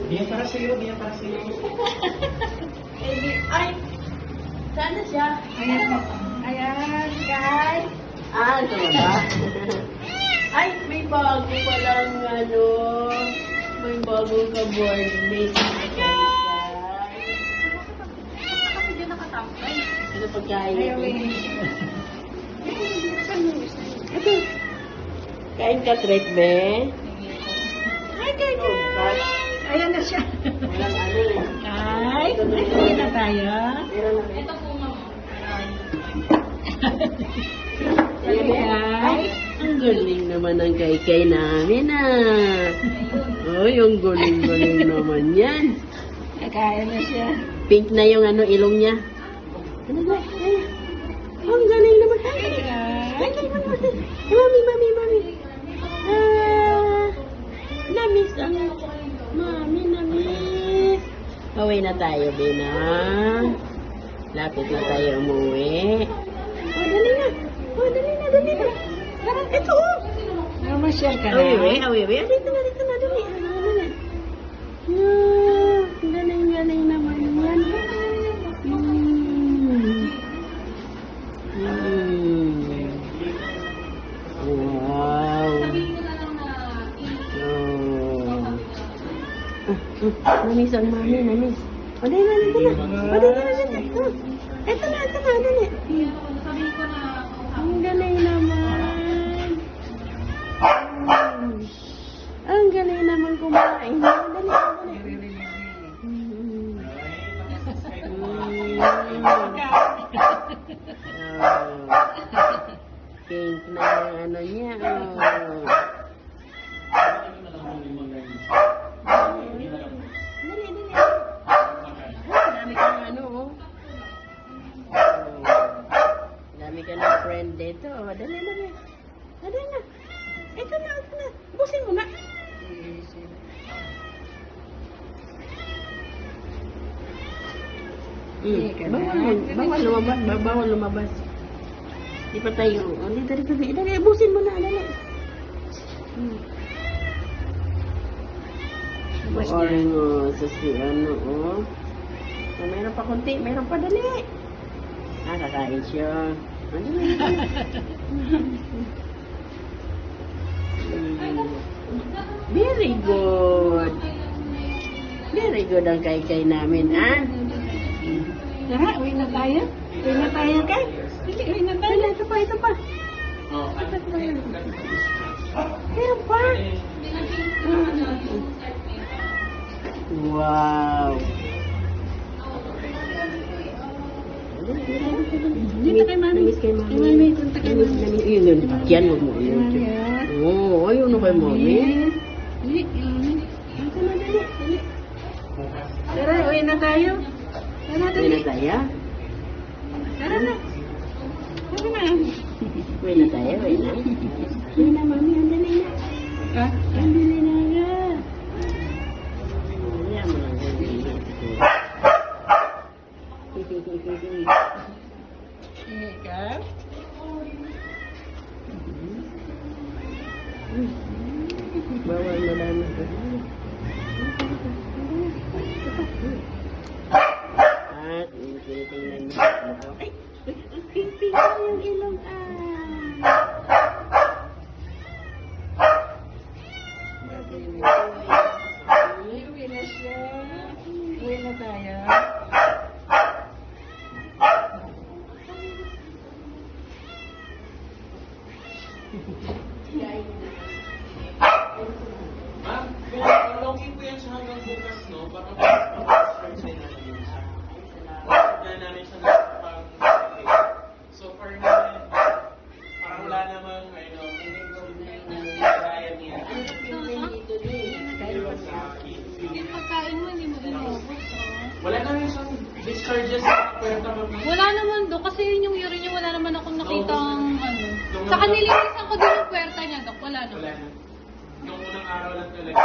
Diyan para sa'yo, diyan para sa'yo. Ay! Sana siya? Ayan. Ayan, guys. Ah, ito ba? Ay, may bago palang ano. May bagong ka-boardmate. Kasi dyan nakatapay. Ano pagkain Ayaw natin? Ito. Kain ka, Trek, be? Hi, guys. Ayan na siya. Walang ano eh. Ay, uwi na tayo. Meron na ito. po, mama. Ay, ang galing naman ang kay namin ah. Ay, ang galing naman yan. Nakain na siya. Pink na yung ano, ilong niya. Ano ba? Ay, ang galing naman. Ay, galing naman. Mami. Ah, namiss ang mami, namiss. Uwi na tayo, Bina. Lapit na tayo umuwi. Oh, dali na. Tara, ito oh. Mama-share ka na. Awiwi. Dito na, dali. Galing naman yan. Wow. Namiss ang mami, namiss. O, dali na. Ito na, dali. Ang galing naman. Ang galing naman kumain. Dali. Pink na yung ano niya. Dali. Dami ka ng ano, oh. Dami ka ng friend dito. Dali na. Ito na. Busin mo na. Bawal lumabas. Di pa tayo. Dali, busin mo na. Dali. Sa si ano, oh. Meron pa konti. Meron pa, dali. Kakain siya. Very good. Very good ang kay namin, ah. Tara, uwi na tayo. Kay. Uwi na tayo. Ito pa. Meron pa. Wow. Dito kay mami. Namiss kay mami. Kay mami, punta kay mami. Namiss. Yun. Yan, huwag mo. Oo, ayun na kay mami. Dali. Tara, uwi na tayo. Tara, Uwi dali. na tayo. Tara na. Uwi na tayo, uwi na. Uwi na, mami. Andali na. Andali na nga. Yan mo lang. Ikaw? Bawal na lang ito. At tinitingnan niyo. Ay! Ang pink-pink yung ilong. Uwi na siya. Uwi na tayo. Ma'am, longing po yan siya hanggang bukas, no? Baka pag-stretch din natin yun siya. Yan namin siya pang so far naman, parang wala namang, kaya niya. Pagkain mo, hindi mo inubos. Wala naman siyang discharges sa puwerta mo. Wala naman do kasi yun yung urine niya, wala naman akong nakitang ano. Saka nilinisan ko din yung puwerta niya, Dok. Wala Wala naman. na. Nung unang araw lang talaga.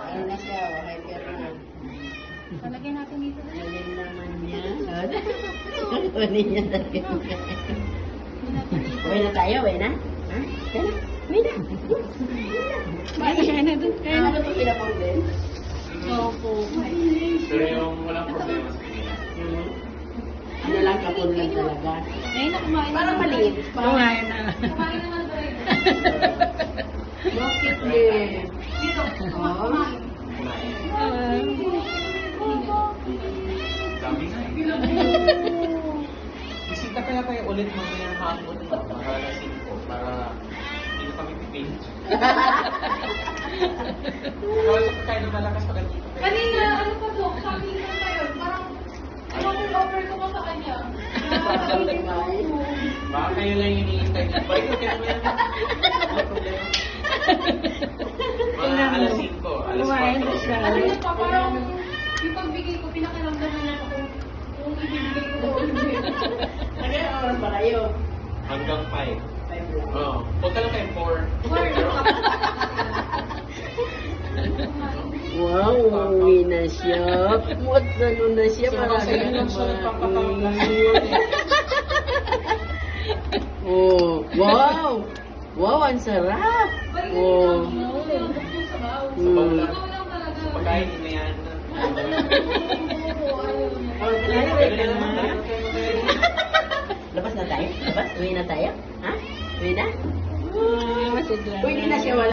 Ano na siya? Hyper na. Palagay natin dito. Galing naman niya. Kunin niya talaga. Uwi na tayo, uwi na? Ha? Kaya na? Uwi na. Kaya na doon. Ano ba ito pinapang din? Opo. Pero yung walang problema sa kanila. Ano lang, kapon lang talaga. Ayun na, kumain na. Parang maliit. Kumain na. Kumain naman ba yun? Bakit din? Dito. Oh. Kumain. Dami nga eh. Bisita kaya tayo ulit mamayang hapon pa, para lasing ko, para hindi na kami pipage. Kawal sa pagkain ng malakas pag andito kayo. Kanina, ano pa to? Sabi ko pa yun. Parang, over ko pa sa kanya. Baka kayo lang yung iniintay. Balik ko kayo naman. Wala problema. Mga alas 5, alas Kumain 4. na siya. Ano yun pa, parang, yung pagbigay ko, pinakiramdaman niya ako kung ibibigay ko o hindi. Hanggang oras ba kayo? Hanggang 5. 5 lang. Oo. Punta lang kayo 4. Wow, umuwi na siya. Muot na nun na siya. So, Marami sa inyo na lang siya nagpapatawag na Oh, wow! Wow, ang sarap! Balik Oh. na yung sa baw. Sa bawlan. Ikaw lang talaga. Sa pagkain, inayan na. Oo, ayaw niya. Oh, Ganun na naman. Ganun kayo mag-ready. labas na tayo? Labas? Uwi na tayo? Ha? Uwi na? Masigla. Uwi na siya. Wala